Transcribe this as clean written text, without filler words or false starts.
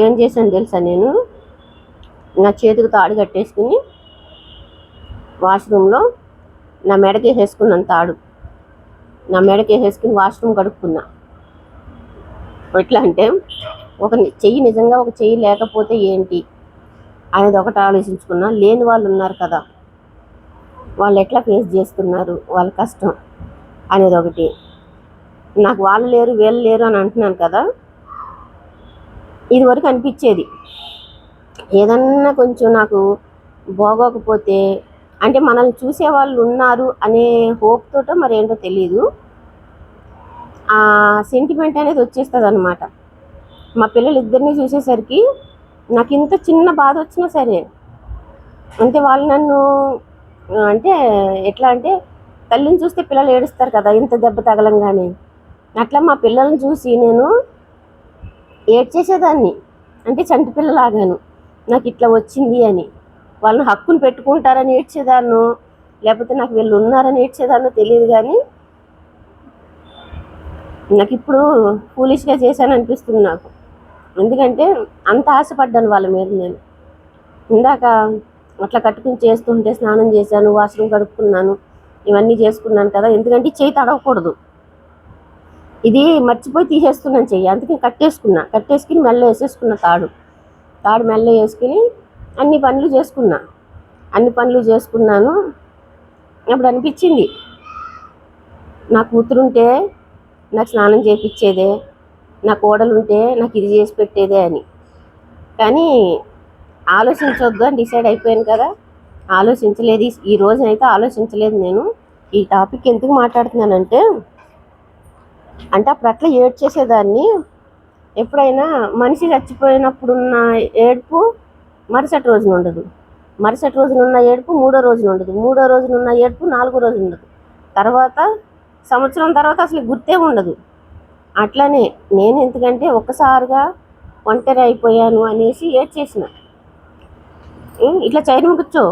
ఏం చేశాను తెలుసా, నేను నా చేతికి తాడు కట్టేసుకుని వాష్రూమ్లో నా మెడకి వేసుకున్నాను తాడు. నా మెడకి వేసుకుని వాష్రూమ్ కడుక్కున్నా. ఎట్లా అంటే ఒక చెయ్యి నిజంగా ఒక చెయ్యి లేకపోతే ఏంటి అనేది ఒకటి ఆలోచించుకున్నా. లేని వాళ్ళు ఉన్నారు కదా, వాళ్ళు ఎట్లా ఫేస్ చేస్తున్నారు వాళ్ళ కష్టం అనేది ఒకటి. నాకు వాళ్ళు లేరు వీళ్ళు లేరు అని అంటున్నాను కదా, ఇది వరకు అనిపించేది ఏదన్నా కొంచెం నాకు బాగోకపోతే అంటే మనల్ని చూసే వాళ్ళు ఉన్నారు అనే హోప్ తోటో మరేంటో తెలీదు, ఆ సెంటిమెంట్ అనేది వచ్చేస్తుంది అనమాట. మా పిల్లలు ఇద్దరిని చూసేసరికి నాకు ఇంత చిన్న బాధ వచ్చినా సరే, అంటే వాళ్ళు నన్ను అంటే ఎట్లా అంటే తల్లిని చూస్తే పిల్లలు ఏడుస్తారు కదా ఇంత దెబ్బ తగలంగానే, అట్లా మా పిల్లల్ని చూసి నేను ఏడ్చేసేదాన్ని. అంటే చంటి పిల్లలాగాను నాకు ఇట్లా వచ్చింది అని. వాళ్ళని హక్కును పెట్టుకుంటారని ఏడ్చేదాన్ని, లేకపోతే నాకు వీళ్ళు ఉన్నారని ఏడ్చేదాన్నో తెలియదు. కానీ నాకు ఇప్పుడు ఫూలిష్గా చేశాను అనిపిస్తుంది నాకు. ఎందుకంటే అంత ఆశపడ్డాను వాళ్ళ మీద నేను. ఇందాక అట్లా కట్టుకుని చేస్తుంటే స్నానం చేశాను, వాష్రూమ్ కడుక్కున్నాను, ఇవన్నీ చేసుకున్నాను కదా. ఎందుకంటే చెయ్యి తడవకూడదు, ఇది మర్చిపోయి తీసేస్తున్నాను చెయ్యి. అందుకే కట్టేసుకుని మెల్ల వేసేసుకున్న తాడు మెల్ల వేసుకుని అన్ని పనులు చేసుకున్నాను. అప్పుడు అనిపించింది నా కూతురుంటే నాకు స్నానం చేయించేదే, నా కోడలుంటే నాకు ఇది చేసి పెట్టేదే అని. కానీ ఆలోచించవద్దు అని డిసైడ్ అయిపోయాను కదా, ఆలోచించలేదు. ఈ రోజునైతే ఆలోచించలేదు నేను. ఈ టాపిక్ ఎందుకు మాట్లాడుతున్నానంటే అప్పుడు అట్లా ఏడ్చేసేదాన్ని. ఎప్పుడైనా మనిషి చచ్చిపోయినప్పుడున్న ఏడుపు మరుసటి రోజున ఉండదు, మరుసటి రోజునున్న ఏడుపు మూడో రోజున ఉండదు, మూడో రోజునున్న ఏడుపు నాలుగో రోజు ఉండదు, తర్వాత సంవత్సరం తర్వాత అసలు గుర్తే ఉండదు. అట్లనే నేను ఎందుకంటే ఒక్కసారిగా ఒంటరి అయిపోయాను అనేసి ఏడ్చేసిన. ఇట్లా చైన్ కూర్చో.